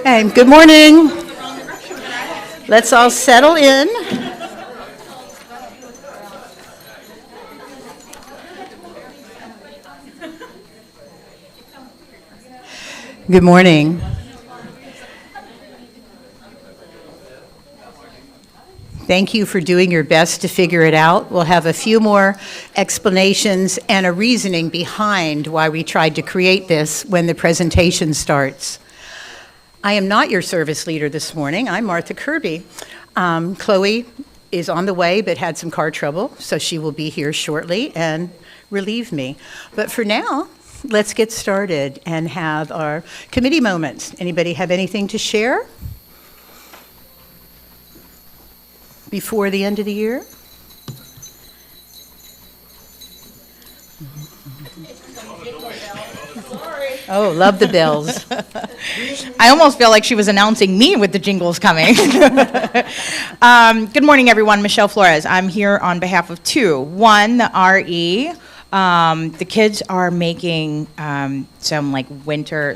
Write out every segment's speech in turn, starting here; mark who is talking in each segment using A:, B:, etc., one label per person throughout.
A: Okay, good morning. Let's all settle in. Good morning. Thank you for doing your best to figure it out. We'll have a few more explanations and a reasoning behind why we tried to create this when the presentation starts. I am not your service leader this morning. I'm Martha Kirby. Chloe is on the way but had some car trouble, so she will be here shortly and relieve me. But for now, let's get started and have our committee moments. Anybody have anything to share before the end of the year? Oh, love the bells.
B: I almost feel like she was announcing me with the jingles coming. Good morning, everyone. Michelle Flores. I'm here on behalf of two. One, the RE. The kids are making some winter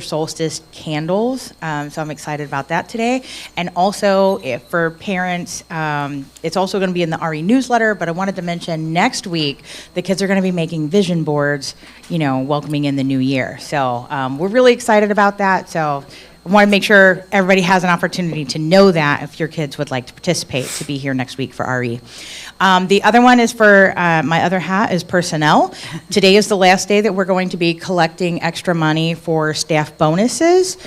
B: solstice candles, so I'm excited about that today. And also, for parents, it's also going to be in the RE newsletter, but I wanted to mention next week, the kids are going to be making vision boards, welcoming in the new year. So we're really excited about that. So I want to make sure everybody has an opportunity to know that if your kids would like to participate, to be here next week for RE. The other one is for, my other hat is personnel. Today is the last day that we're going to be collecting extra money for staff bonuses,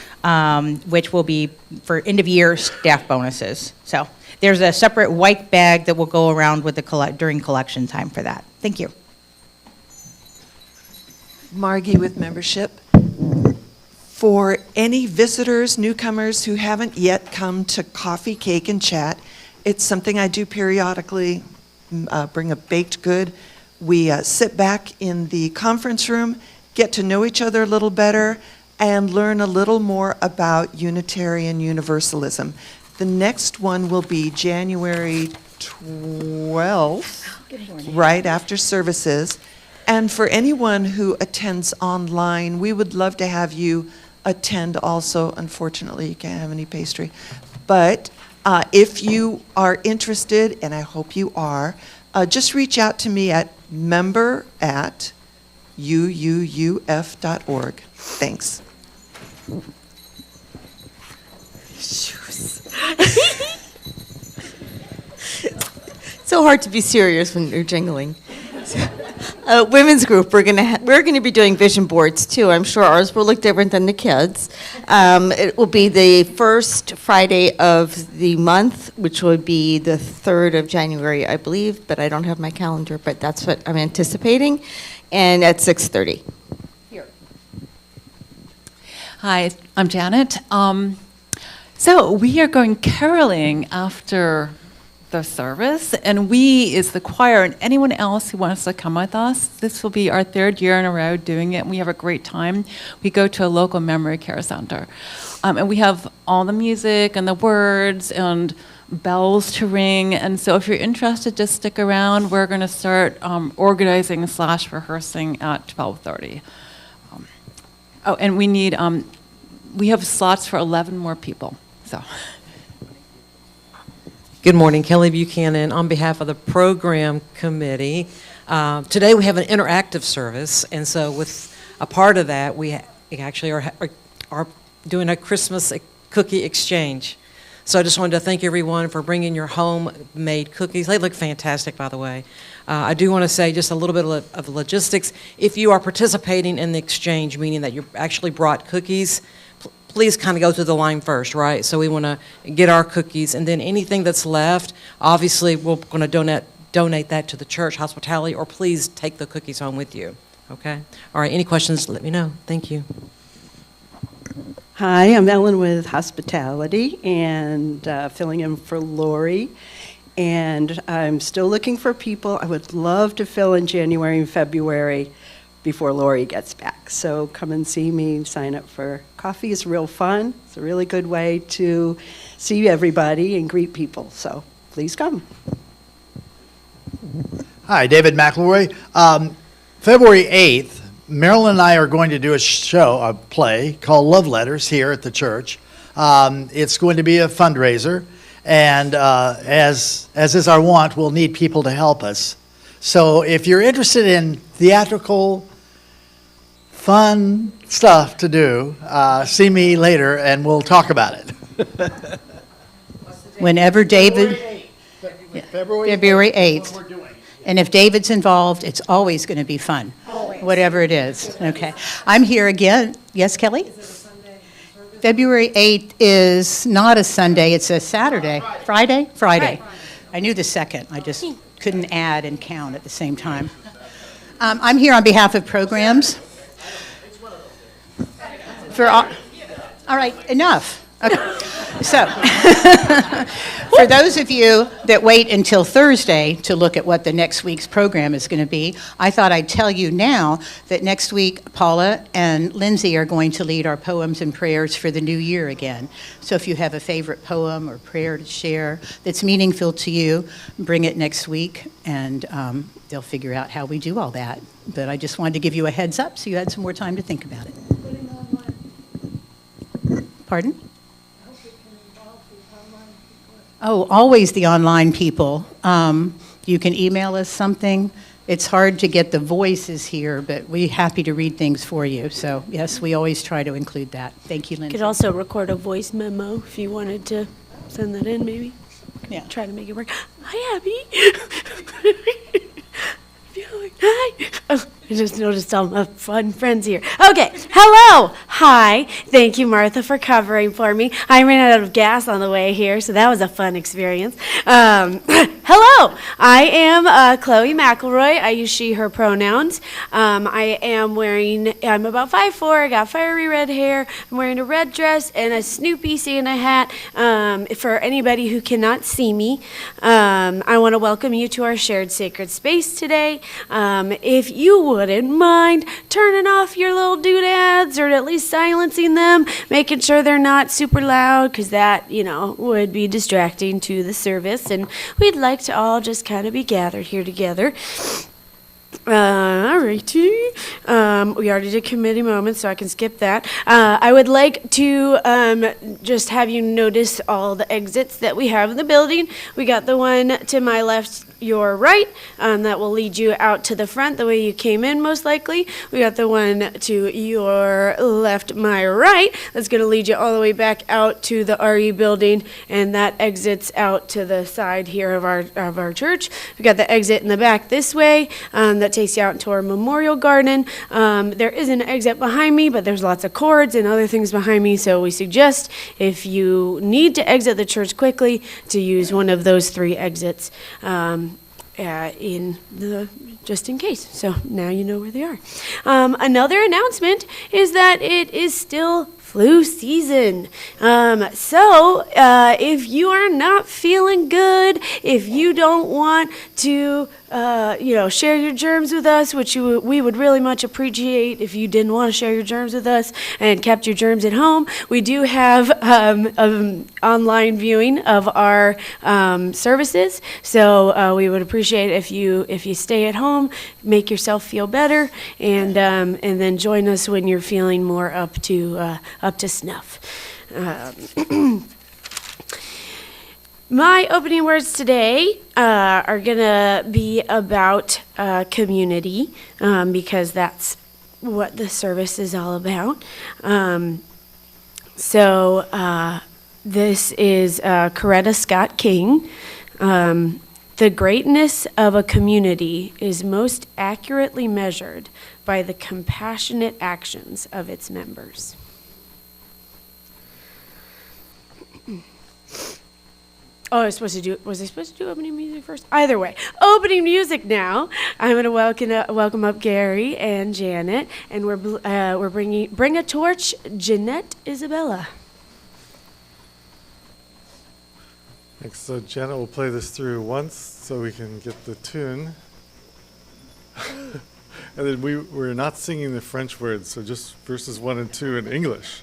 B: which will be for end-of-year staff bonuses. So there's a separate white bag that will go around with during collection time for that. Thank you.
C: Margie with membership. For any visitors, newcomers who haven't yet come to Coffee, Cake, and Chat, it's something I do periodically, bring a baked good. We sit back in the conference room, get to know each other a little better, and learn a little more about Unitarian Universalism. The next one will be January 12th, right after services. And for anyone who attends online, we would love to have you attend also. Unfortunately, you can't have any pastry. But if you are interested, and I hope you are, just reach out to me at member@uuuf.org. Thanks.
D: So hard to be serious when you're jingling. Women's group, we're gonna be doing vision boards too. I'm sure ours will look different than the kids. It will be the first Friday of the month, which would be the 3rd of January, I believe, but I don't have my calendar, but that's what I'm anticipating, and at 6:30.
B: Here.
E: Hi, I'm Janet. So we are going caroling after the service, and we is the choir, and anyone else who wants to come with us. This will be our 3rd year in a row doing it, and we have a great time. We go to a local memory care center, and we have all the music and the words and bells to ring, and so if you're interested, just stick around. We're going to start organizing / rehearsing at 12:30. Oh, and we have slots for 11 more people, so.
F: Good morning, Kelly Buchanan on behalf of the program committee. Today we have an interactive service, and so with a part of that, we actually are doing a Christmas cookie exchange. So I just wanted to thank everyone for bringing your homemade cookies. They look fantastic, by the way. I do want to say just a little bit of logistics. If you are participating in the exchange, meaning that you actually brought cookies, please kind of go through the line first, right? So we want to get our cookies, and then anything that's left, obviously we're going to donate that to the church hospitality, or please take the cookies home with you, okay? All right, any questions, let me know. Thank you.
A: Hi, I'm Ellen with Hospitality and filling in for Lori. And I'm still looking for people. I would love to fill in January and February before Lori gets back. So come and see me, sign up for coffee. It's real fun. It's a really good way to see everybody and greet people. So please come.
G: Hi, David McElroy. February 8th, Marilyn and I are going to do a play called Love Letters here at the church. It's going to be a fundraiser, and as is our wont, we'll need people to help us. So if you're interested in theatrical, fun stuff to do, see me later and we'll talk about it.
A: Whenever David, February
G: That's
A: 8th.
G: what we're doing.
A: And if David's involved, it's always going to be fun, whatever it is. Okay. I'm here again. Yes, Kelly? February 8th is not a Sunday, it's a Saturday. Friday? Friday. I knew the second. I just couldn't add and count at the same time. I'm here on behalf of programs. All right, enough. Okay. So, for those of you that wait until Thursday to look at what the next week's program is going to be, I thought I'd tell you now that next week Paula and Lindsay are going to lead our poems and prayers for the new year again. So if you have a favorite poem or prayer to share that's meaningful to you, bring it next week, and they'll figure out how we do all that. But I just wanted to give you a heads up so you had some more time to think about it. Pardon? Oh, always the online people. You can email us something. It's hard to get the voices here, but we're happy to read things for you. So, yes, we always try to include that. Thank you,
H: You
A: Lindsay.
H: could also record a voice memo if you wanted to send that in, maybe.
A: Yeah.
H: Try to make it work. Hi, Abby. Hi. Oh, I just noticed all my fun friends here. Okay. Hello. Hi. Thank you, Martha, for covering for me. I ran out of gas on the way here, so that was a fun experience. Hello. I am Chloe McElroy. I use she, her pronouns. I'm about 5'4". I got fiery red hair. I'm wearing a red dress and a Snoopy Santa hat. For anybody who cannot see me, I want to welcome you to our shared sacred space today. If you wouldn't mind turning off your little doodads or at least silencing them, making sure they're not super loud, because that, would be distracting to the service. And we'd like to all just kind of be gathered here together. All righty. We already did committee moments, so I can skip that. I would like to just have you notice all the exits that we have in the building. We got the one to my left, your right, that will lead you out to the front the way you came in, most likely. We got the one to your left, my right, that's going to lead you all the way back out to the RE building, and that exits out to the side here of our church. We got the exit in the back this way, that takes you out into our memorial garden. There is an exit behind me, but there's lots of cords and other things behind me, so we suggest if you need to exit the church quickly to use one of those three exits. Just in case. So now you know where they are. Another announcement is that it is still flu season. So if you are not feeling good, if you don't want to share your germs with us, which we would really much appreciate if you didn't want to share your germs with us and kept your germs at home. We do have online viewing of our services, so we would appreciate if you stay at home, make yourself feel better, and then join us when you're feeling more up to snuff. My opening words today are going to be about community, because that's what the service is all about. This is Coretta Scott King. The greatness of a community is most accurately measured by the compassionate actions of its members. Oh, was I supposed to do opening music first? Either way, opening music now. I'm going to welcome up Gary and Janet, and we're bring a torch, Jeanette Isabella.
I: Thanks. So Janet will play this through once so we can get the tune. And then we're not singing the French words, so just verses 1 and 2 in English.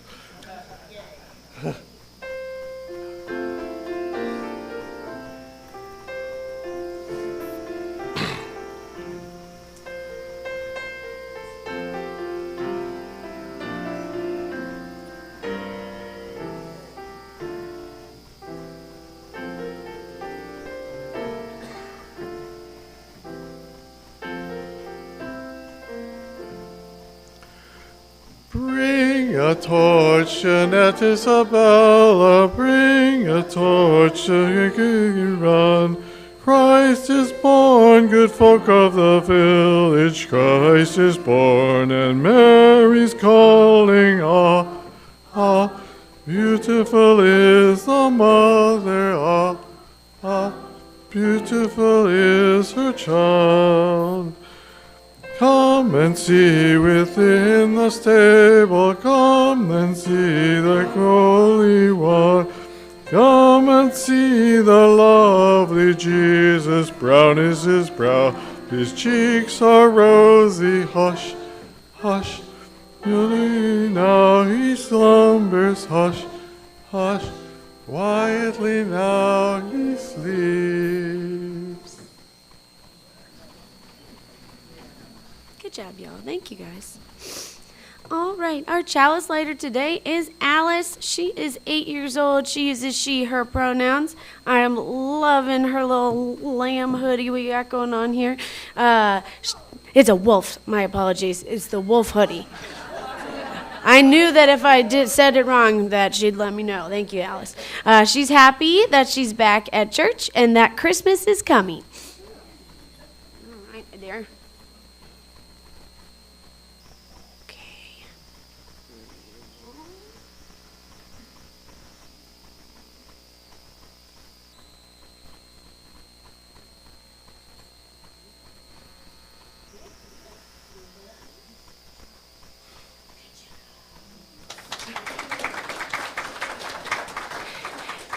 I: a torch, Jeanette Isabella, bring a torch, run. Christ is born, good folk of the village, Christ is born, and Mary's calling, ah, ah, beautiful is the mother, ah, ah, beautiful is her child. Come and see within the stable, come and see the Holy One. Come and see the lovely Jesus, brown is his brow, his cheeks are rosy, hush, hush, now he slumbers, hush, hush, quietly now he sleeps.
H: Good job, y'all. Thank you, guys. All right, our chalice lighter today is Alice. She is 8 years old. She uses she, her pronouns. I am loving her little lamb hoodie we got going on here. It's a wolf. My apologies. It's the wolf hoodie. I knew that if I said it wrong that she'd let me know. Thank you, Alice. She's happy that she's back at church and that Christmas is coming. All right, there.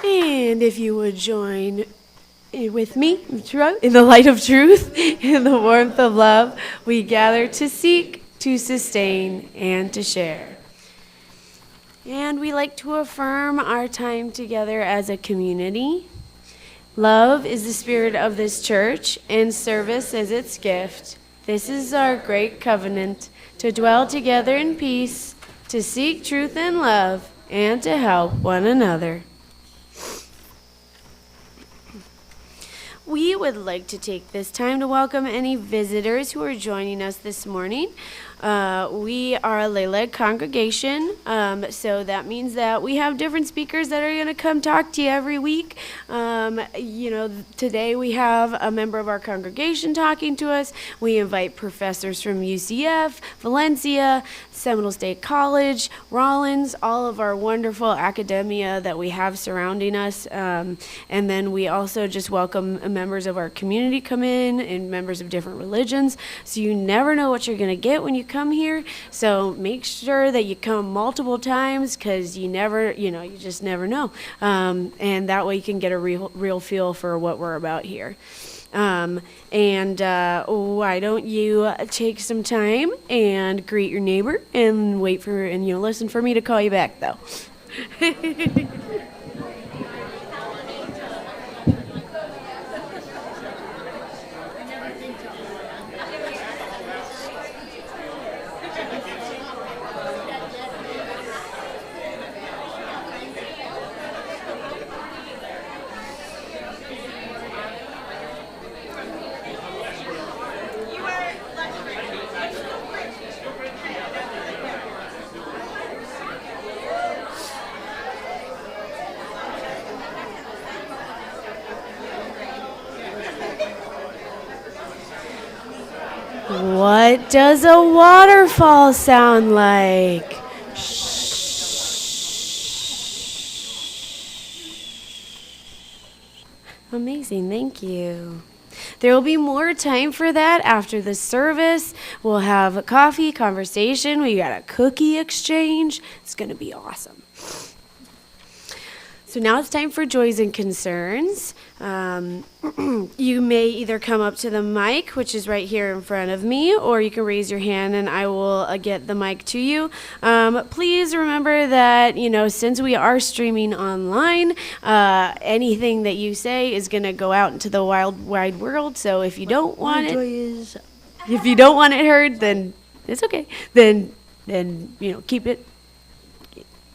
H: And if you would join with me in the light of truth, in the warmth of love, we gather to seek, to sustain, and to share. And we like to affirm our time together as a community. Love is the spirit of this church, and service is its gift. This is our great covenant, to dwell together in peace, to seek truth and love, and to help one another. We would like to take this time to welcome any visitors who are joining us this morning. We are a lay-led congregation, so that means that we have different speakers that are going to come talk to you every week. Today we have a member of our congregation talking to us. We invite professors from UCF, Valencia, Seminole State College, Rollins, all of our wonderful academia that we have surrounding us. And then we also just welcome members of our community come in and members of different religions. So you never know what you're going to get when you come here. So make sure that you come multiple times because you just never know. And that way you can get a real feel for what we're about here. Why don't you take some time and greet your neighbor and listen for me to call you back though. What does a waterfall sound like? Amazing, thank you. There will be more time for that after the service. We'll have a coffee conversation. We got a cookie exchange. It's going to be awesome. So now it's time for joys and concerns. You may either come up to the mic, which is right here in front of me, or you can raise your hand and I will get the mic to you. Please remember that, since we are streaming online, anything that you say is going to go out into the wide world. So if you don't want it heard, then it's okay. Then keep it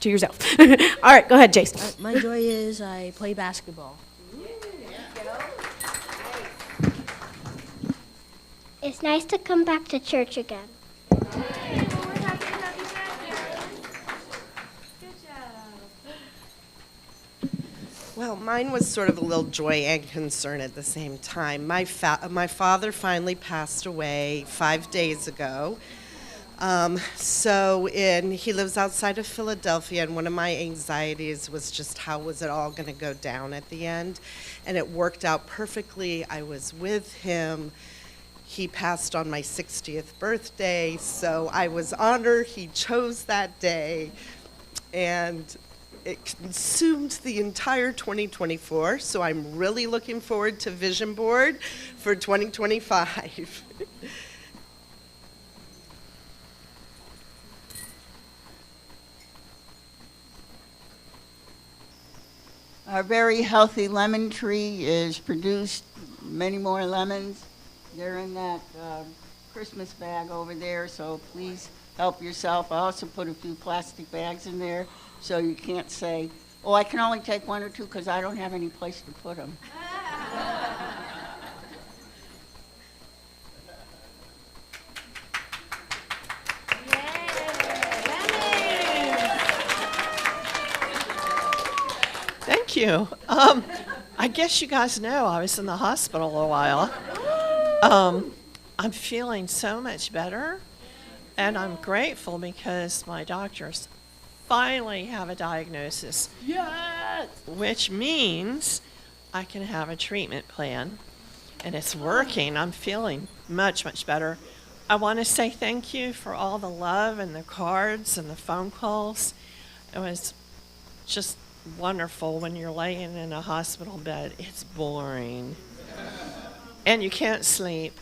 H: to yourself. All right, go ahead, Jace.
J: My joy is I play basketball.
K: It's nice to come back to church again. Well, mine was sort of a little joy and concern at the same time. My father finally passed away 5 days ago. He lives outside of Philadelphia, and one of my anxieties was just how was it all going to go down at the end. And it worked out perfectly. I was with him. He passed on my 60th birthday, so I was honored he chose that day. And it consumed the entire 2024, so I'm really looking forward to Vision Board for 2025.
L: Our very healthy lemon tree is produced many more lemons. They're in that Christmas bag over there, so please help yourself. I also put a few plastic bags in there so you can't say, oh, I can only take one or two because I don't have any place to put them.
M: Thank you. I guess you guys know I was in the hospital a while. I'm feeling so much better, and I'm grateful because my doctors finally have a diagnosis. Yes! Which means I can have a treatment plan, and it's working. I'm feeling much, much better. I want to say thank you for all the love and the cards and the phone calls. It was just wonderful when you're laying in a hospital bed. It's boring. And you can't sleep,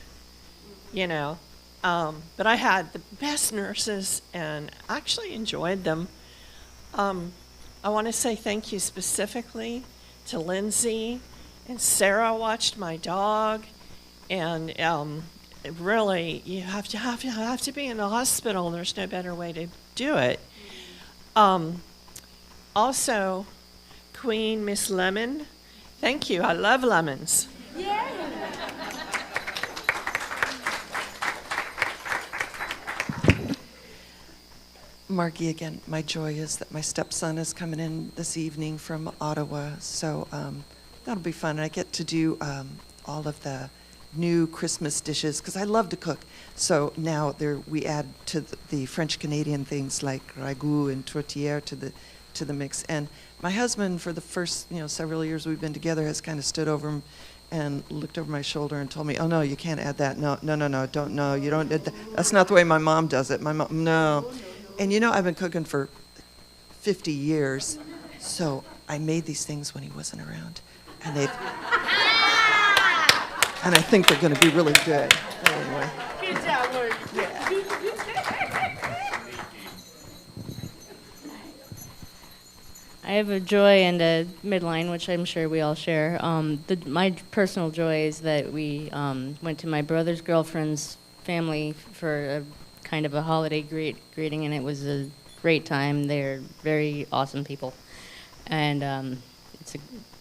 M: you know. But I had the best nurses and actually enjoyed them. I want to say thank you specifically to Lindsay, and Sarah watched my dog, and really, you have to be in the hospital. There's no better way to do it. Also, Queen Miss Lemon, thank you. I love lemons.
C: Margie, again, my joy is that my stepson is coming in this evening from Ottawa, so that'll be fun. I get to do all of the new Christmas dishes because I love to cook. So now we add to the French Canadian things like ragout and tourtière to the mix. And my husband, for the first several years we've been together, has kind of stood over him and looked over my shoulder and told me, "Oh no, you can't add that. No, you don't. That's not the way my mom does it. My mom, no." And I've been cooking for 50 years, so I made these things when he wasn't around, and I think they're going to be really good. Anyway.
H: Good job, Lord.
J: I have a joy and a midline, which I'm sure we all share. My personal joy is that we went to my brother's girlfriend's family for a kind of a holiday greeting, and it was a great time. They're very awesome people, and it's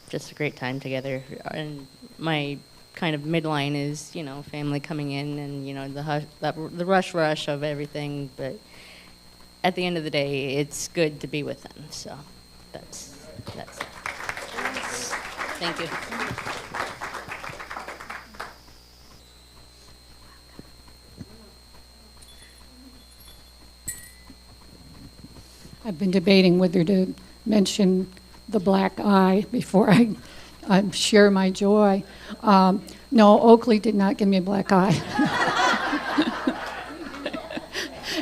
J: just a great time together. And my kind of midline is, family coming in, and the rush of everything. But at the end of the day, it's good to be with them. So that's it. Thank you.
N: I've been debating whether to mention the black eye before I share my joy. No, Oakley did not give me a black eye.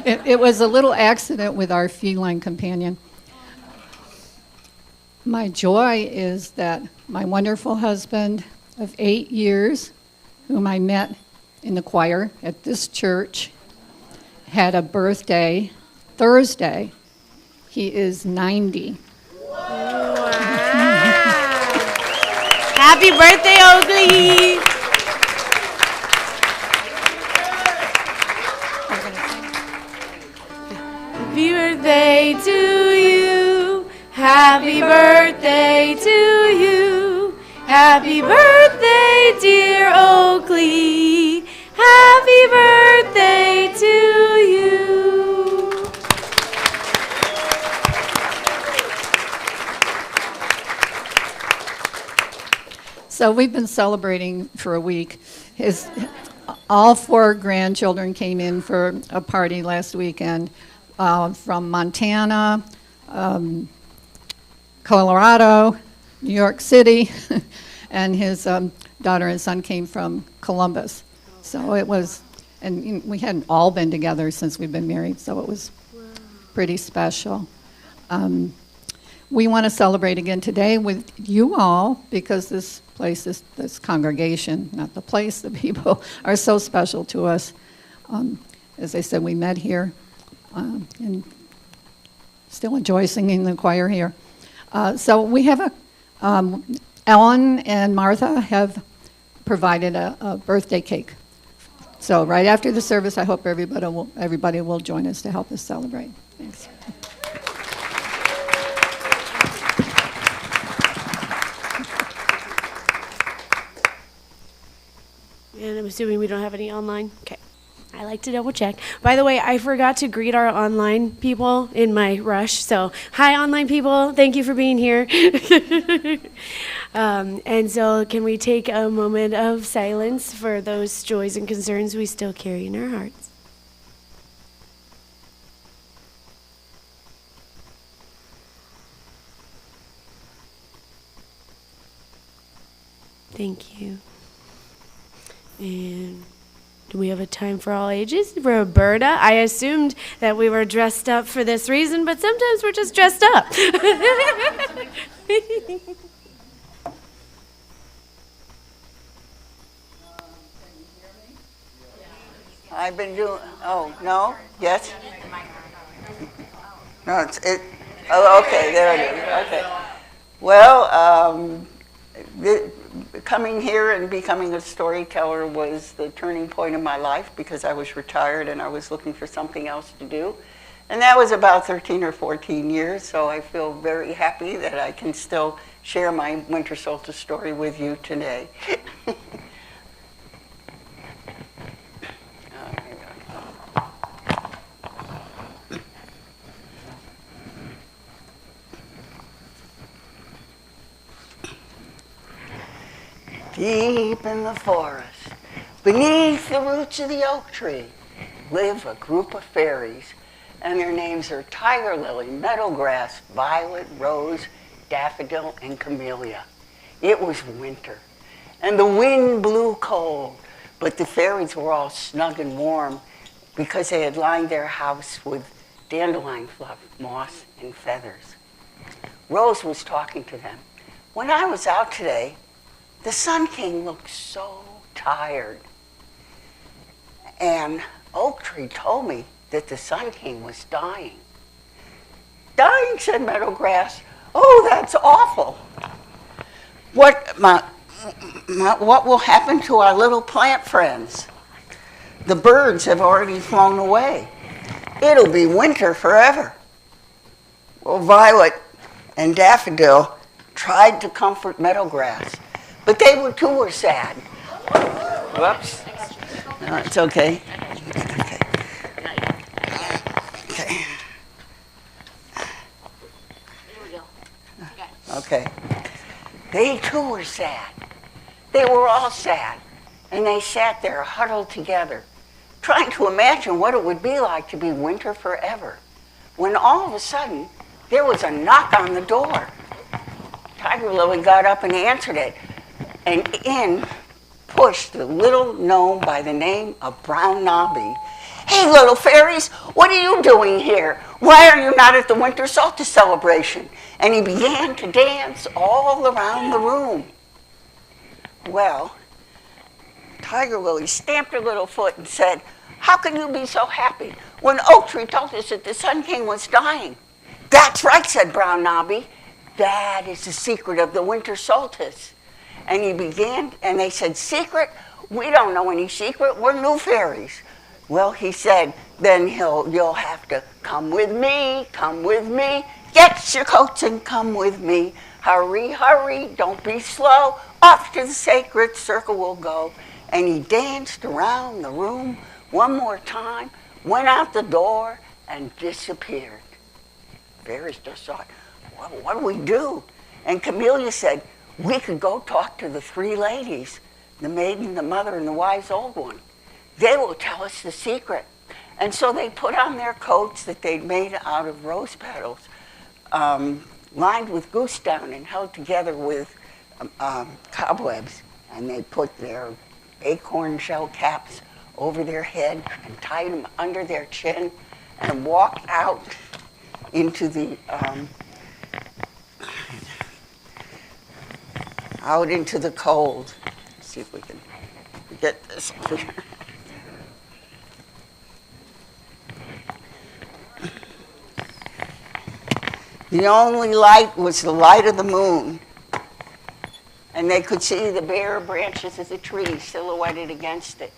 N: It was a little accident with our feline companion. My joy is that my wonderful husband of 8 years, whom I met in the choir at this church, had a birthday Thursday. He is 90.
H: Wow. Happy birthday, Oakley! Happy birthday to you. Happy birthday to you. Happy birthday, dear Oakley. Happy birthday to you.
N: So we've been celebrating for a week. All 4 grandchildren came in for a party last weekend from Montana, Colorado, New York City, and his daughter and son came from Columbus. So it was, and we hadn't all been together since we've been married, so it was pretty special. We want to celebrate again today with you all because this place, this congregation, not the place, the people are so special to us. As I said, we met here and still enjoy singing in the choir here. So we have Ellen and Martha have provided a birthday cake. So right after the service, I hope everybody will join us to help us celebrate. Thanks.
H: And I'm assuming we don't have any online? Okay. I like to double check. By the way, I forgot to greet our online people in my rush. So, hi, online people. Thank you for being here. And so, can we take a moment of silence for those joys and concerns we still carry in our hearts? Thank you. And do we have a time for all ages? Roberta, I assumed that we were dressed up for this reason, but sometimes we're just dressed up.
L: I've been doing, oh, no? Yes? No, okay, there it is, okay. Well, coming here and becoming a storyteller was the turning point of my life because I was retired and I was looking for something else to do. And that was about 13 or 14 years, so I feel very happy that I can still share my winter solstice story with you today. Deep in the forest, beneath the roots of the oak tree, live a group of fairies, and their names are tiger lily, meadowgrass, violet, rose, daffodil, and camellia. It was winter, and the wind blew cold, but the fairies were all snug and warm because they had lined their house with dandelion fluff, moss, and feathers. Rose was talking to them. When I was out today, the Sun King looked so tired. And Oak Tree told me that the Sun King was dying. Dying, said Meadowgrass. Oh, that's awful. What will happen to our little plant friends? The birds have already flown away. It'll be winter forever. Well, Violet and Daffodil tried to comfort Meadowgrass, but they too were sad. Whoops. No, it's okay. Okay. Okay. They too were sad. They were all sad. And they sat there huddled together, trying to imagine what it would be like to be winter forever. When all of a sudden, there was a knock on the door. Tiger Lily got up and answered it. And in pushed the little gnome by the name of Brown Nobby. Hey, little fairies, what are you doing here? Why are you not at the winter solstice celebration? And he began to dance all around the room. Well, Tiger Lily stamped her little foot and said, how can you be so happy when Oak Tree told us that the Sun King was dying? That's right, said Brown Nobby. That is the secret of the winter solstice. And he began, and they said, secret? We don't know any secret. We're new fairies. Well, he said, then you'll have to come with me, get your coats and come with me. Hurry, hurry, don't be slow. Off to the sacred circle we'll go. And he danced around the room one more time, went out the door, and disappeared. Fairies just thought, what do we do? And Camellia said, we could go talk to the three ladies, the maiden, the mother, and the wise old one. They will tell us the secret. And so they put on their coats that they'd made out of rose petals, lined with goose down and held together with cobwebs. And they put their acorn shell caps over their head and tied them under their chin and walked out into the cold. Let's see if we can get this clear. The only light was the light of the moon, and they could see the bare branches of the tree silhouetted against it.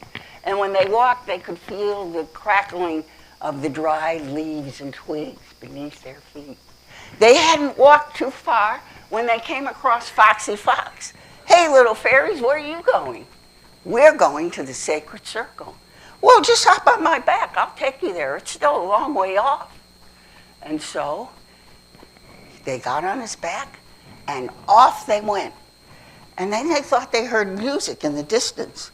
L: And when they walked, they could feel the crackling of the dried leaves and twigs beneath their feet. They hadn't walked too far when they came across Foxy Fox. "Hey, little fairies, where are you going?" "We're going to the sacred circle." "Well, just hop on my back. I'll take you there. It's still a long way off." And so they got on his back, and off they went. And then they thought they heard music in the distance,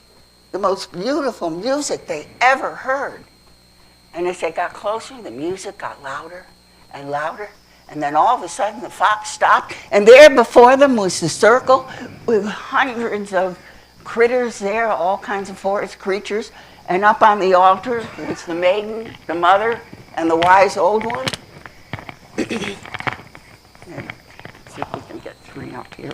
L: the most beautiful music they ever heard. And as they got closer, the music got louder and louder. And then all of a sudden, the fox stopped, and there before them was the circle with hundreds of critters there, all kinds of forest creatures. And up on the altar was the maiden, the mother, and the wise old one. See if we can get three up here.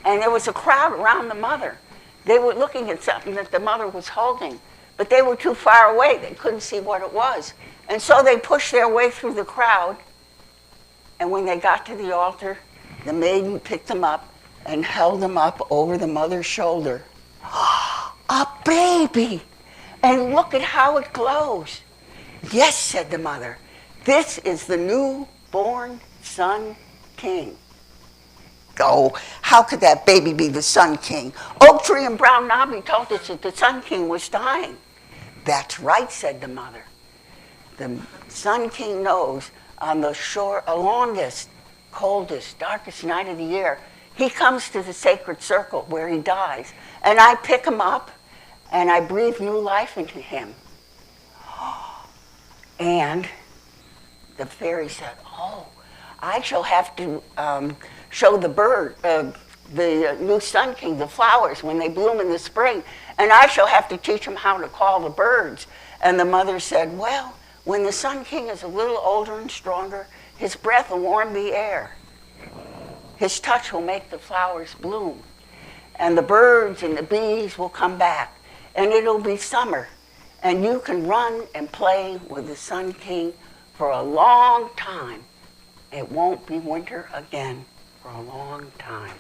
L: And there was a crowd around the mother. They were looking at something that the mother was holding, but they were too far away. They couldn't see what it was. And so they pushed their way through the crowd. And when they got to the altar, the maiden picked them up and held them up over the mother's shoulder. "A baby! And look at how it glows." "Yes," said the mother. "This is the newborn Sun King." "Oh, how could that baby be the Sun King? Oak Tree and Brown Knobby told us that the Sun King was dying." "That's right," said the mother. "The Sun King knows on the shore, longest, coldest, darkest night of the year, he comes to the sacred circle where he dies. And I pick him up and I breathe new life into him." And the fairy said, "Oh, I shall have to show the bird, the new Sun King, the flowers when they bloom in the spring, and I shall have to teach him how to call the birds." And the mother said, "Well, when the Sun King is a little older and stronger, his breath will warm the air. His touch will make the flowers bloom. And the birds and the bees will come back, and it'll be summer. And you can run and play with the Sun King for a long time. It won't be winter again for a long time."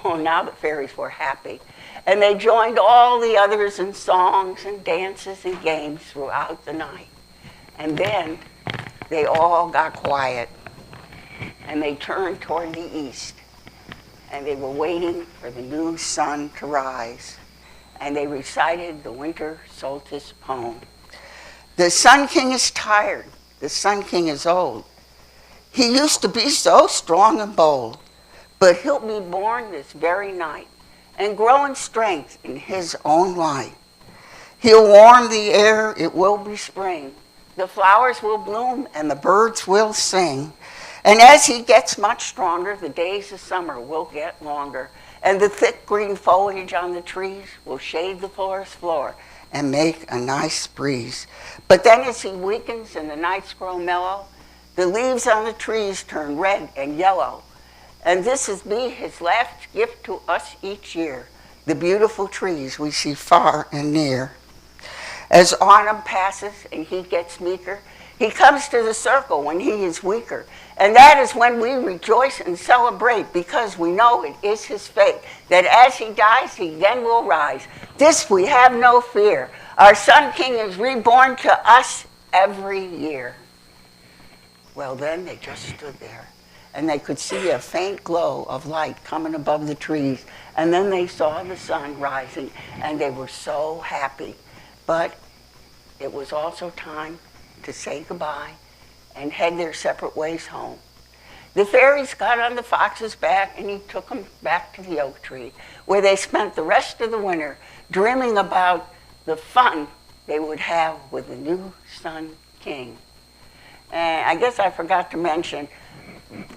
L: Oh, now the fairies were happy. And they joined all the others in songs and dances and games throughout the night. And then they all got quiet. And they turned toward the east. And they were waiting for the new sun to rise. And they recited the winter solstice poem. "The Sun King is tired. The Sun King is old. He used to be so strong and bold. But he'll be born this very night and grow in strength in his own light. He'll warm the air. It will be spring. The flowers will bloom and the birds will sing. And as he gets much stronger, the days of summer will get longer. And the thick green foliage on the trees will shade the forest floor and make a nice breeze. But then as he weakens and the nights grow mellow, the leaves on the trees turn red and yellow. And this is be his last gift to us each year, the beautiful trees we see far and near. As autumn passes and he gets meeker, he comes to the circle when he is weaker. And that is when we rejoice and celebrate, because we know it is his fate, that as he dies, he then will rise. This we have no fear. Our Sun King is reborn to us every year." Well, then they just stood there, and they could see a faint glow of light coming above the trees. And then they saw the sun rising, and they were so happy. But it was also time to say goodbye and head their separate ways home. The fairies got on the fox's back and he took them back to the oak tree, where they spent the rest of the winter dreaming about the fun they would have with the new Sun King. And I guess I forgot to mention,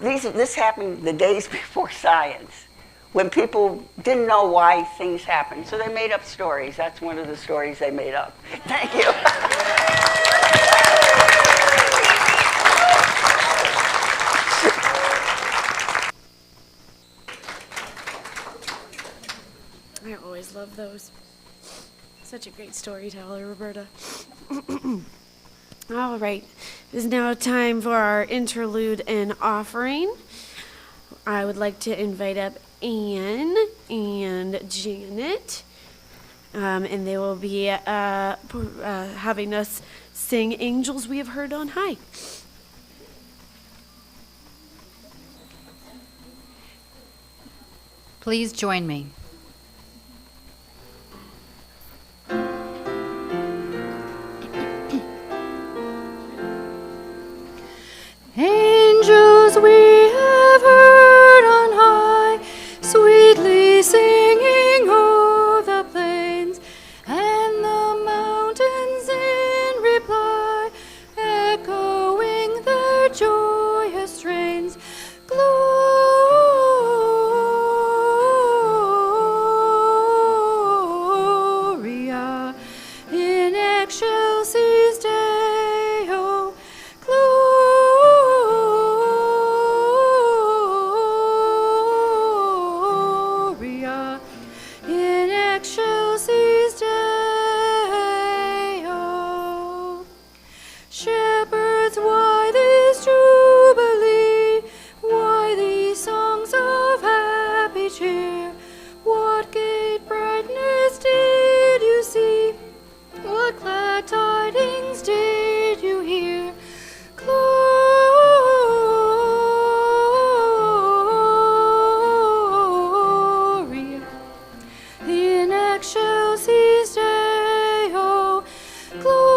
L: this happened the days before science, when people didn't know why things happened. So they made up stories. That's one of the stories they made up. Thank you.
H: I always love those. Such a great storyteller, Roberta. All right, it is now time for our interlude and offering. I would like to invite up Anne and Janet, and they will be having us sing Angels We Have Heard on High.
O: Please join me.
P: Angels we have heard on high, sweetly singing o'er the plains, and the mountains in reply, echoing their joyous strains. Gloria in excelsis Deo. Gloria in excelsis Deo. Shepherds, why this jubilee? Why these songs of happy cheer? What great brightness did you see? What glad tidings did you hear? Gloria in excelsis Deo. Gloria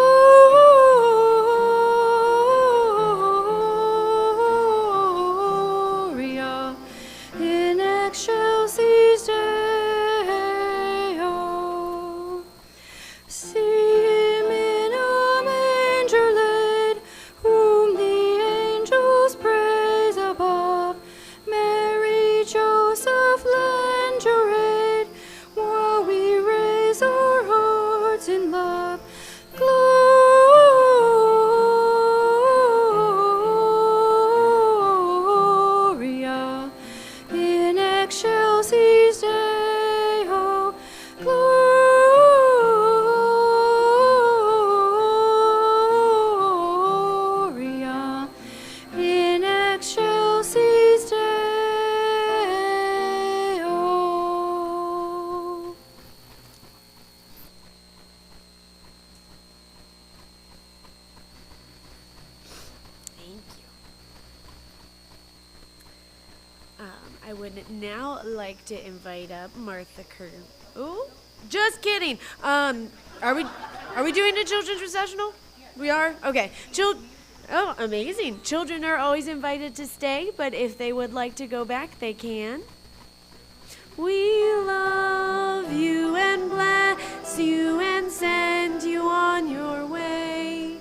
P: in excelsis Deo. See him in a manger laid, whom the angels praise above. Mary, Joseph, lend your aid, while we raise our hearts in love. Gloria in excelsis Deo. Gloria in excelsis Deo.
H: Thank you. I would now like to invite up Martha Curtin. Oh, just kidding. Are we doing a children's recessional? We are? Okay. Oh, amazing. Children are always invited to stay, but if they would like to go back, they can. We love you and bless you and send you on your way.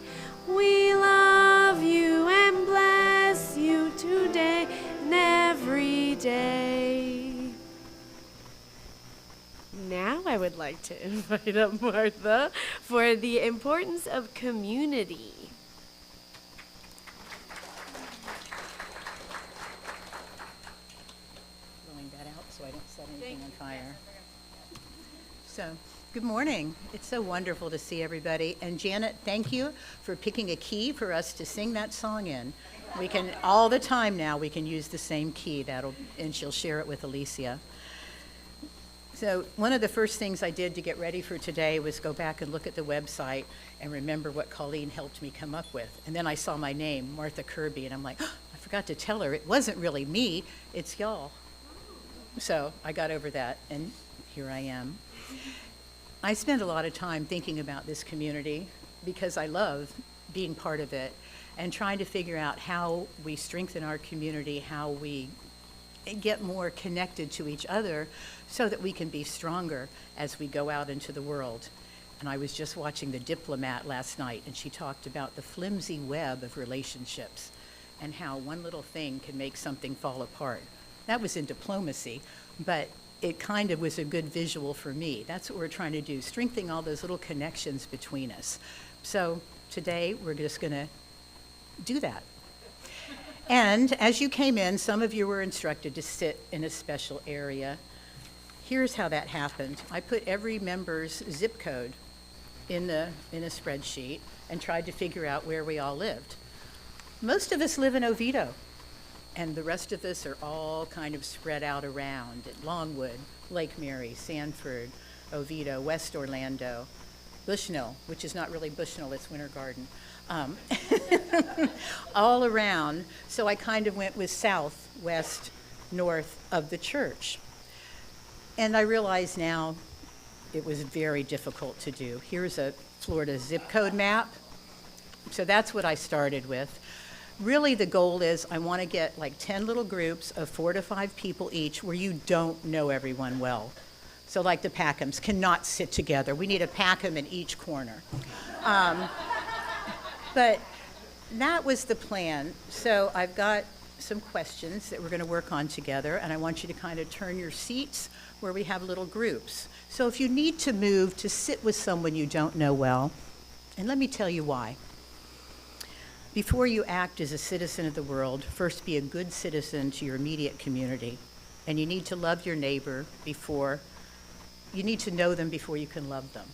H: We love you and bless you today and every day. Now I would like to invite up Martha for the importance of community.
A: Blowing that out so I don't set anything on fire. So, good morning. It's so wonderful to see everybody. And Janet, thank you for picking a key for us to sing that song in. We can, all the time now, we can use the same key, and she'll share it with Alicia. So one of the first things I did to get ready for today was go back and look at the website and remember what Colleen helped me come up with. And then I saw my name, Martha Kirby, and I'm like, oh, I forgot to tell her it wasn't really me, it's y'all. So I got over that, and here I am. I spend a lot of time thinking about this community because I love being part of it. and trying to figure out how we strengthen our community, how we get more connected to each other so that we can be stronger as we go out into the world. And I was just watching The Diplomat last night, and she talked about the flimsy web of relationships and how one little thing can make something fall apart. That was in diplomacy, but it kind of was a good visual for me. That's what we're trying to do, strengthening all those little connections between us. So today, we're just going to do that. And as you came in, some of you were instructed to sit in a special area. Here's how that happened. I put every member's zip code in a spreadsheet and tried to figure out where we all lived. Most of us live in Oviedo, and the rest of us are all kind of spread out around at Longwood, Lake Mary, Sanford, Oviedo, West Orlando, Bushnell, which is not really Bushnell, it's Winter Garden. All around. So I kind of went with south, west, north of the church. And I realize now it was very difficult to do. Here's a Florida zip code map. So that's what I started with. Really the goal is I want to get like 10 little groups of 4 to 5 people each where you don't know everyone well. So like the Packhams cannot sit together. We need a Packham in each corner. But that was the plan. So I've got some questions that we're going to work on together, and I want you to kind of turn your seats where we have little groups. So if you need to move to sit with someone you don't know well, and let me tell you why. Before you act as a citizen of the world, first be a good citizen to your immediate community. And you need to love your neighbor before, you need to know them before you can love them.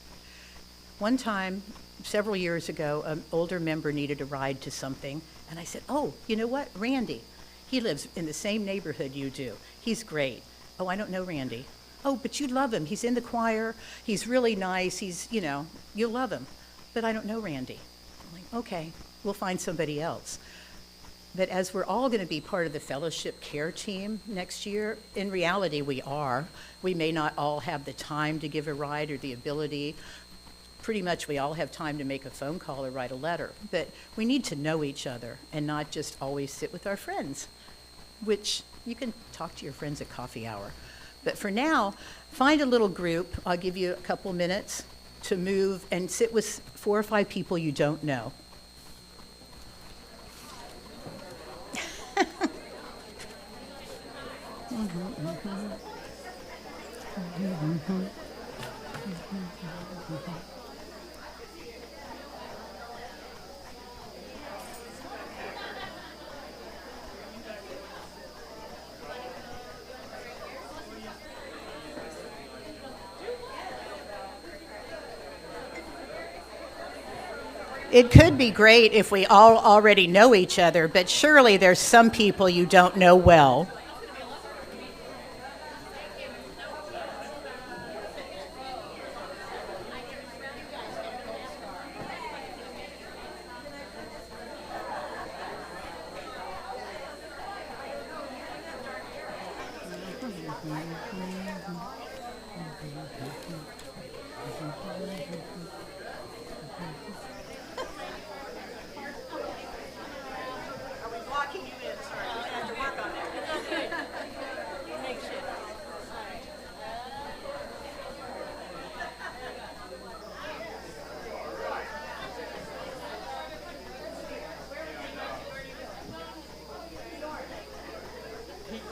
A: One time, several years ago, an older member needed a ride to something, and I said, oh, you know what, Randy, he lives in the same neighborhood you do. He's great. Oh, I don't know Randy. Oh, but you love him. He's in the choir. He's really nice. He's, you know, you'll love him. But I don't know Randy. I'm like, okay, we'll find somebody else. But as we're all going to be part of the fellowship care team next year, in reality we are. We may not all have the time to give a ride or the ability. Pretty much we all have time to make a phone call or write a letter. But we need to know each other and not just always sit with our friends, which you can talk to your friends at coffee hour. But for now, find a little group. I'll give you a couple minutes to move and sit with 4 or 5 people you don't know. It could be great if we all already know each other, but surely there's some people you don't know well.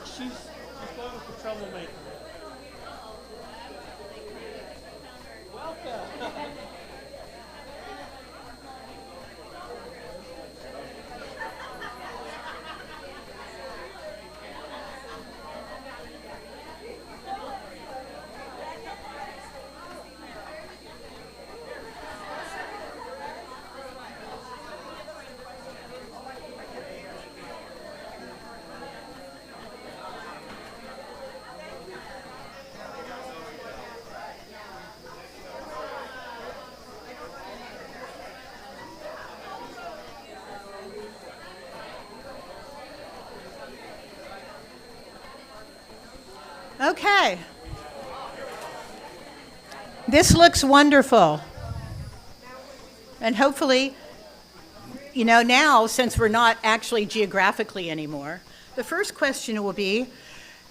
O: She's going with the troublemaker. Welcome.
A: Okay. This looks wonderful. And hopefully, you know, now, since we're not actually geographically anymore, the first question will be,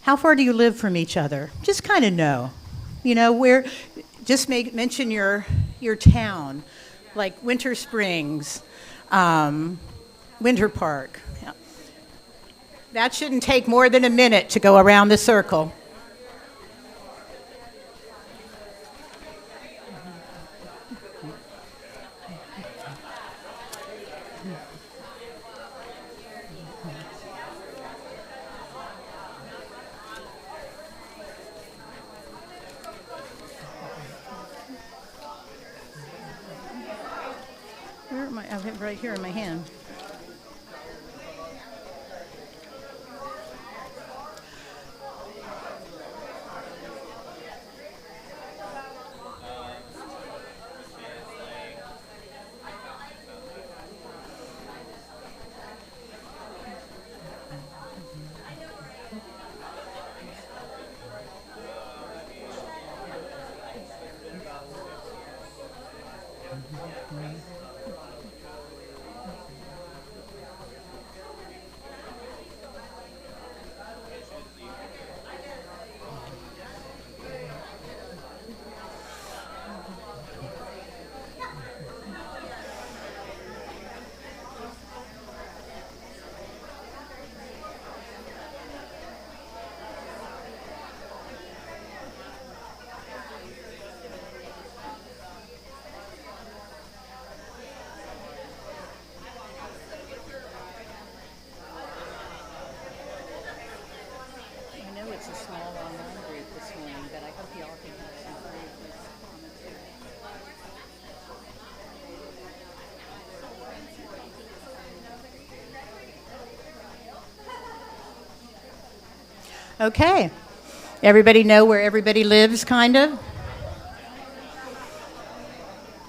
A: how far do you live from each other? Just kind of know. You know, where, just mention your town, like Winter Springs, Winter Park. Yeah. That shouldn't take more than a minute to go around the circle. Where am I? I have it right here in my hand. It's a small online group this morning, but I hope you all can have some previous commentary. Okay. Everybody know where everybody lives, kind of?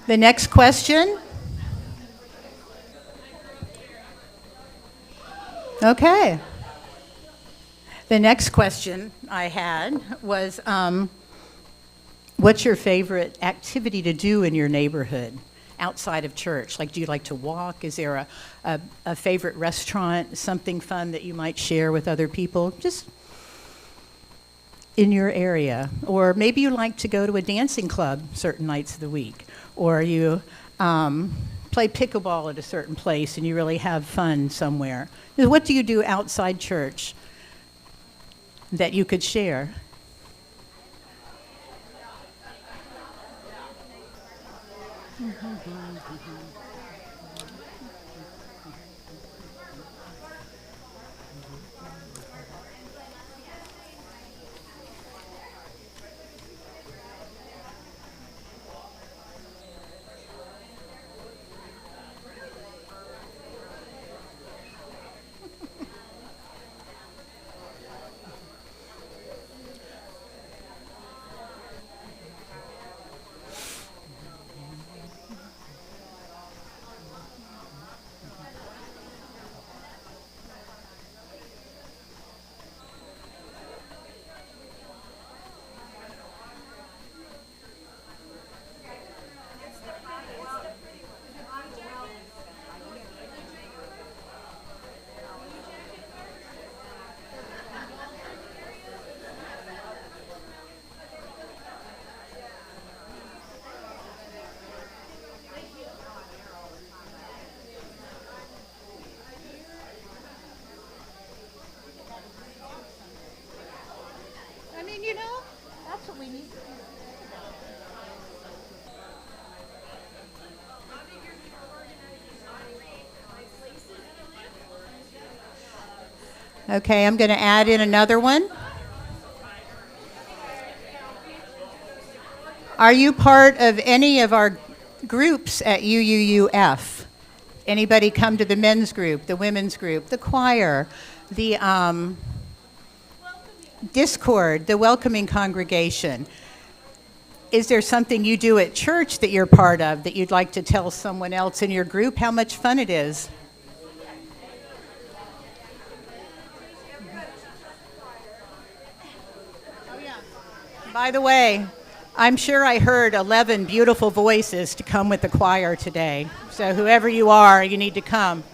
A: The next question. Okay. The next question I had was, what's your favorite activity to do in your neighborhood outside of church? Like, do you like to walk? Is there a favorite restaurant, something fun that you might share with other people, just in your area? Or maybe you like to go to a dancing club certain nights of the week, or you play pickleball at a certain place and you really have fun somewhere. What do you do outside church that you could share? I mean, you know, that's what we need to do. Okay, I'm going to add in another one. Are you part of any of our groups at UUUF? Anybody come to the men's group, the women's group, the choir, the Discord, the welcoming congregation? Is there something you do at church that you're part of that you'd like to tell someone else in your group how much fun it is? By the way, I'm sure I heard 11 beautiful voices to come with the choir today. So whoever you are, you need to come.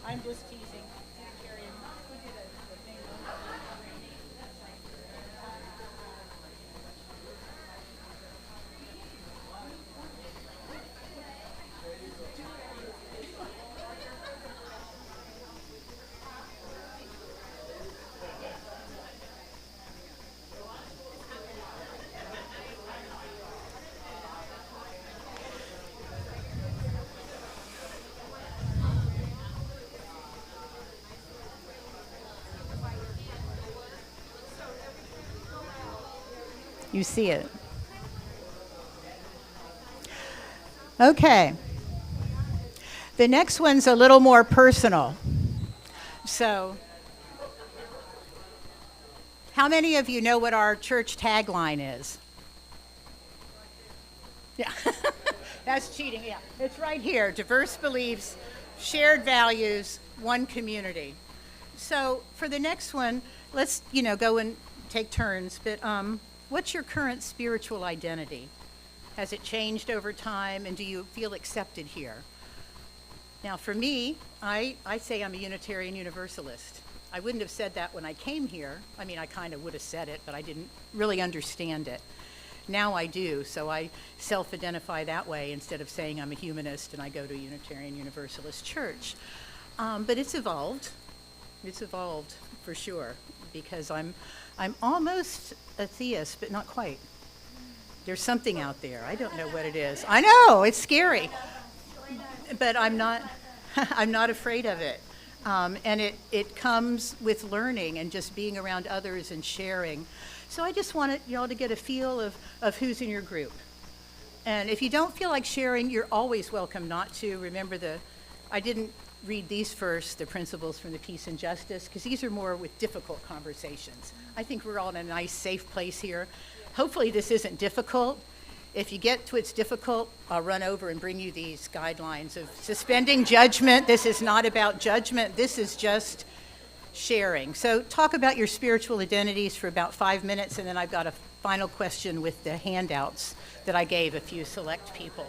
A: I'm just teasing. You see it. Okay. The next one's a little more personal. So, how many of you know what our church tagline is? Yeah, that's cheating, yeah. It's right here, diverse beliefs, shared values, one community. So for the next one, let's, go and take turns, but what's your current spiritual identity? Has it changed over time, and do you feel accepted here? Now for me, I say I'm a Unitarian Universalist. I wouldn't have said that when I came here. I mean, I kind of would have said it, but I didn't really understand it. Now I do, so I self-identify that way instead of saying I'm a humanist and I go to a Unitarian Universalist church. But it's evolved. It's evolved for sure, because I'm almost a theist, but not quite. There's something out there. I don't know what it is. I know, it's scary. But I'm not I'm not afraid of it. And it comes with learning and just being around others and sharing. So I just wanted y'all to get a feel of who's in your group. And if you don't feel like sharing, you're always welcome not to. Remember I didn't read these first, the principles from the Peace and Justice, because these are more with difficult conversations. I think we're all in a nice, safe place here. Hopefully this isn't difficult. If you get to it's difficult, I'll run over and bring you these guidelines of suspending judgment. This is not about judgment. This is just sharing. So talk about your spiritual identities for about 5 minutes, and then I've got a final question with the handouts that I gave a few select people.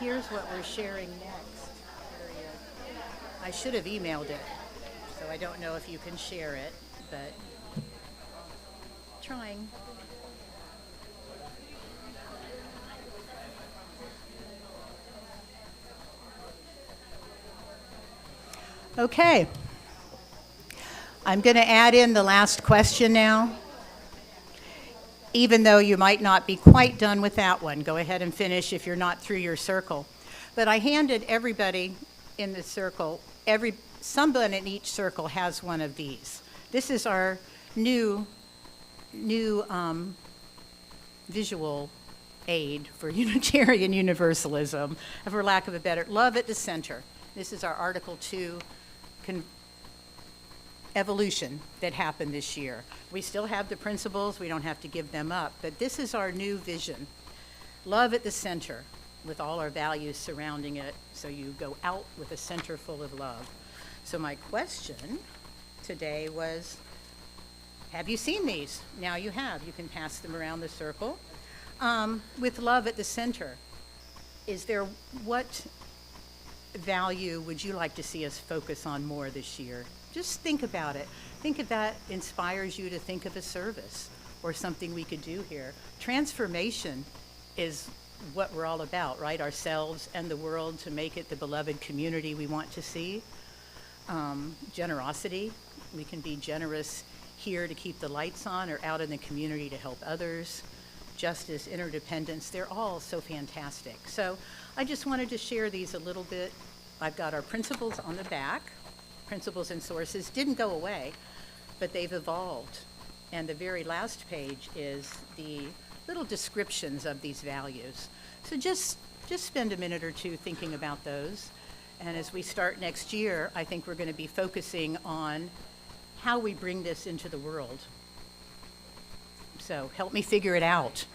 A: here's what we're sharing next. I should have emailed it, so I don't know if you can share it, but trying. Okay. I'm going to add in the last question now. Even though you might not be quite done with that one, go ahead and finish if you're not through your circle. But I handed everybody in the circle, someone in each circle has one of these. This is our new visual aid for Unitarian Universalism, for lack of a better, love at the center. This is our Article 2 evolution that happened this year. We still have the principles, we don't have to give them up, but this is our new vision. Love at the center, with all our values surrounding it, so you go out with a center full of love. So my question today was, have you seen these? Now you have. You can pass them around the circle. With love at the center, what value would you like to see us focus on more this year? Just think about it. Think if that inspires you to think of a service or something we could do here. Transformation is what we're all about, right? Ourselves and the world, to make it the beloved community we want to see. Generosity. We can be generous here to keep the lights on or out in the community to help others. Justice, interdependence, they're all so fantastic. So I just wanted to share these a little bit. I've got our principles on the back. Principles and sources didn't go away, but they've evolved. And the very last page is the little descriptions of these values. So just spend a minute or two thinking about those. And as we start next year, I think we're going to be focusing on how we bring this into the world. So help me figure it out.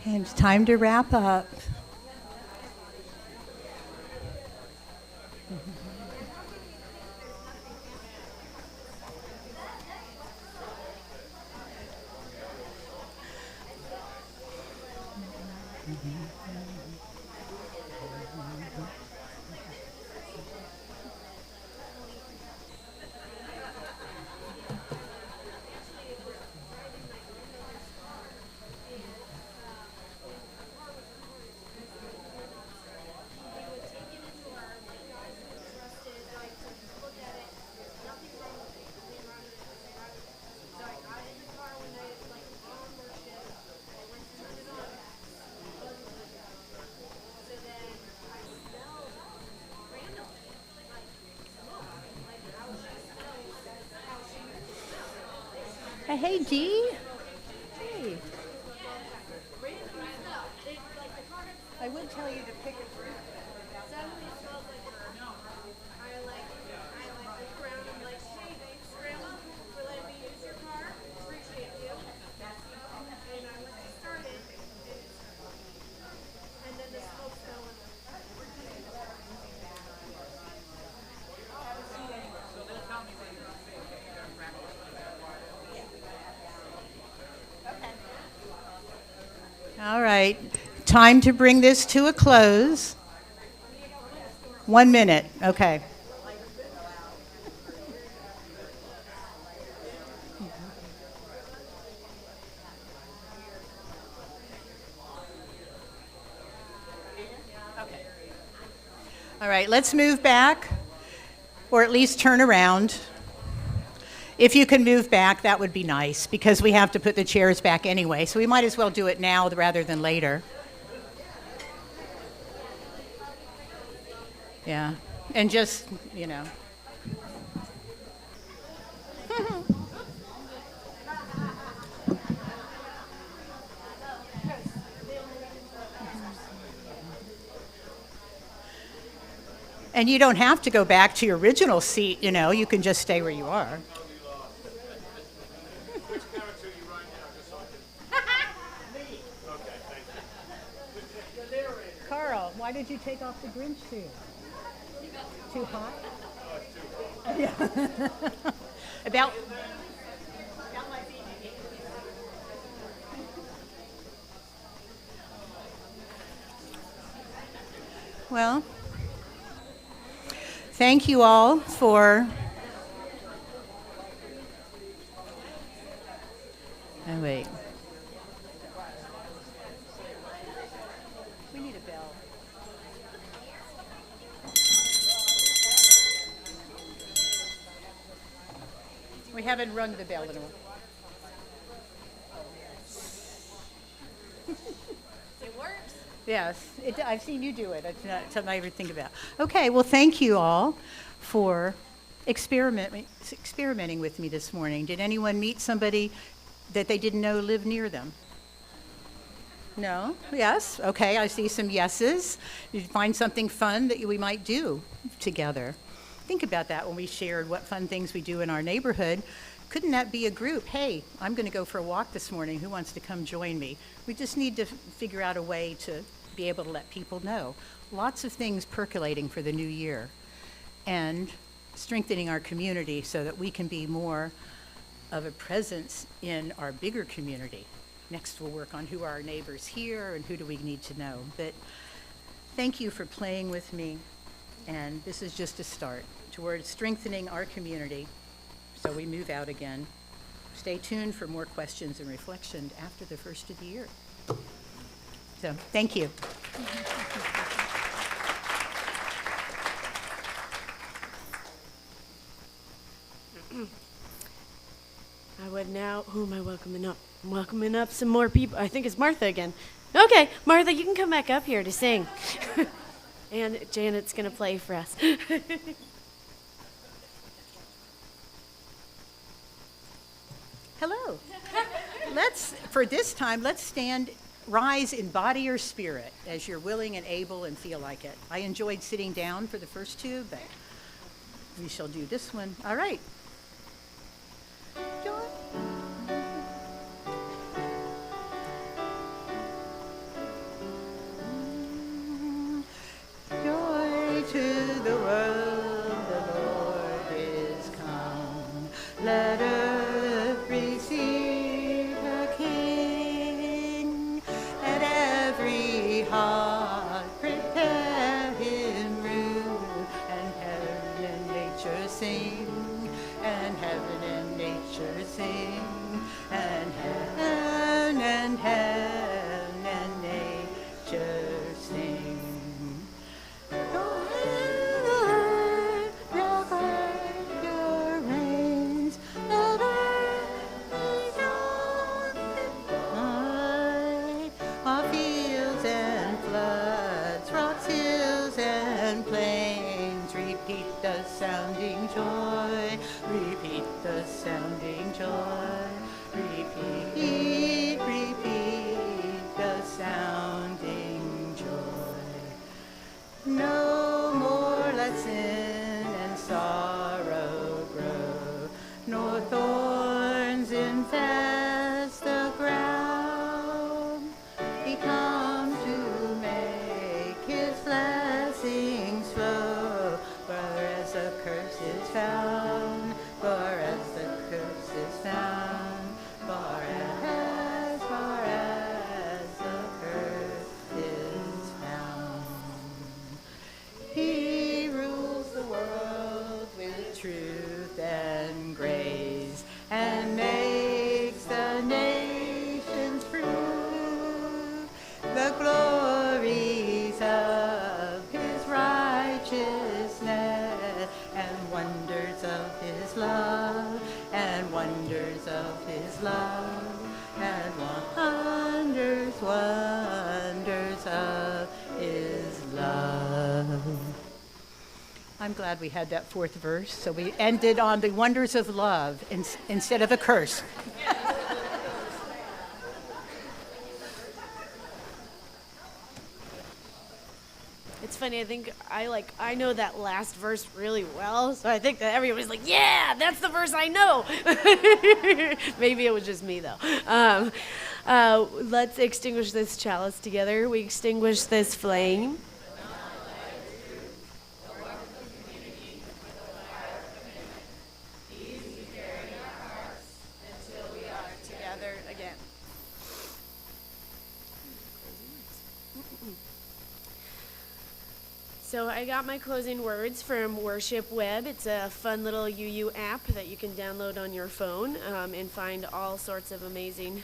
A: And it's time to wrap up. Hey, Dee. Hey. I would tell you to pick a fruit. All right, time to bring this to a close. 1 minute, okay. All right, let's move back, or at least turn around. If you can move back, that would be nice, because we have to put the chairs back anyway, so we might as well do it now rather than later. Yeah, and just, you know. And you don't have to go back to your original seat, you know, you can just stay where you are. Carl, why did you take off the Grinch suit? Too hot? Yeah. About. Well, thank you all for. Oh, wait. We need a bell. We haven't rung the bell in a while.
P: It works.
A: Yes, I've seen you do it. It's not something I ever think about. Okay, well, thank you all for experimenting with me this morning. Did anyone meet somebody that they didn't know lived near them? No? Yes? Okay, I see some yeses. Did you find something fun that we might do together? Think about that when we shared what fun things we do in our neighborhood. Couldn't that be a group? Hey, I'm going to go for a walk this morning. Who wants to come join me? We just need to figure out a way to be able to let people know. Lots of things percolating for the new year, and strengthening our community so that we can be more of a presence in our bigger community. Next, we'll work on who are our neighbors here and who do we need to know. But thank you for playing with me, and this is just a start towards strengthening our community so we move out again. Stay tuned for more questions and reflection after the first of the year. So, thank you.
H: I would now, who am I welcoming up? I'm welcoming up some more people. I think it's Martha again. Okay, Martha, you can come back up here to sing. And Janet's going to play for us.
A: Hello. For this time, let's stand, rise in body or spirit as you're willing and able and feel like it. I enjoyed sitting down for the first two, but we shall do this one. All right. Joy. the world the Lord is come. Let earth receive her King. Let every heart prepare him room, and heaven and nature sing, and heaven and nature sing, and heaven and heaven and nature sing. Lord, record your reigns, let earth rejoice in light. Our fields and floods, rocks, hills, and plains, repeat the sounding joy, repeat the sounding joy, repeat, repeat the sounding joy. No more let sin and sorrow grow, nor thorns infest the ground. He come to make his blessings flow, whereas the curse is found, whereas the curse is found, whereas the curse is found. He rules the world with truth and grace, and makes the nations prove the glories of his righteousness, and wonders of his love, and wonders of his love, and wonders of his love. I'm glad we had that fourth verse, so we ended on the wonders of love instead of a curse.
H: It's funny, I think I know that last verse really well, so I think that everybody's like, yeah, that's the verse I know. Maybe it was just me, though. Let's extinguish this chalice together. We extinguish this flame. Together again. So I got my closing words from Worship Web. It's a fun little UU app that you can download on your phone and find all sorts of amazing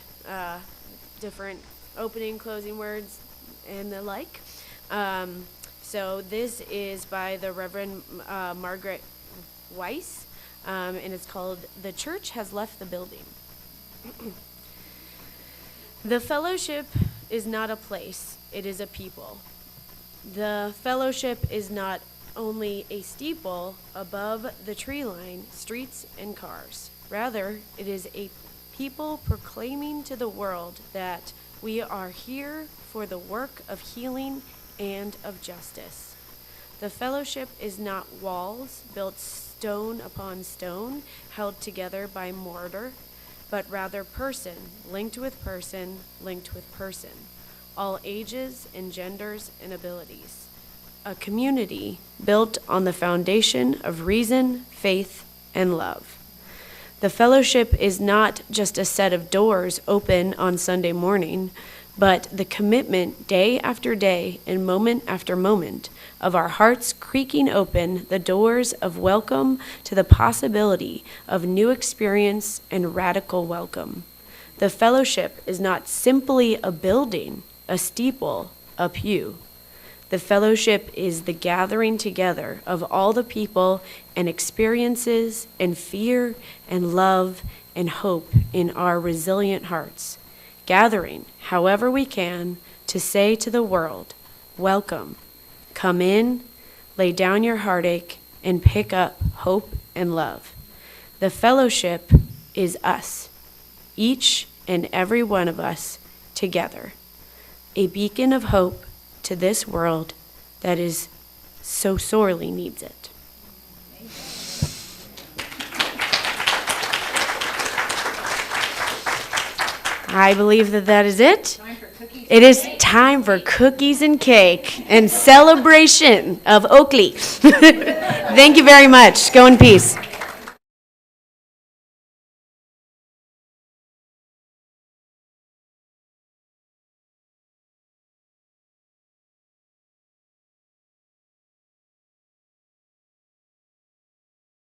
H: different opening, closing words, and the like. So this is by the Reverend Margaret Weiss, and it's called "The Church Has Left the Building." The fellowship is not a place, it is a people. The fellowship is not only a steeple above the tree line, streets, and cars. Rather, it is a people proclaiming to the world that we are here for the work of healing and of justice. The fellowship is not walls built stone upon stone, held together by mortar, but rather person, linked with person, linked with person, all ages and genders and abilities. A community built on the foundation of reason, faith, and love. The fellowship is not just a set of doors open on Sunday morning, but the commitment day after day and moment after moment of our hearts creaking open the doors of welcome to the possibility of new experience and radical welcome. The fellowship is not simply a building, a steeple, a pew. The fellowship is the gathering together of all the people and experiences and fear and love and hope in our resilient hearts, gathering however we can to say to the world, welcome, come in, lay down your heartache, and pick up hope and love. The fellowship is us, each and every one of us together, a beacon of hope to this world that is so sorely needs it. I believe that is it.
A: Time for cookies.
H: It is time for cookies and cake and celebration of Oakley. Thank you very much. Go in peace.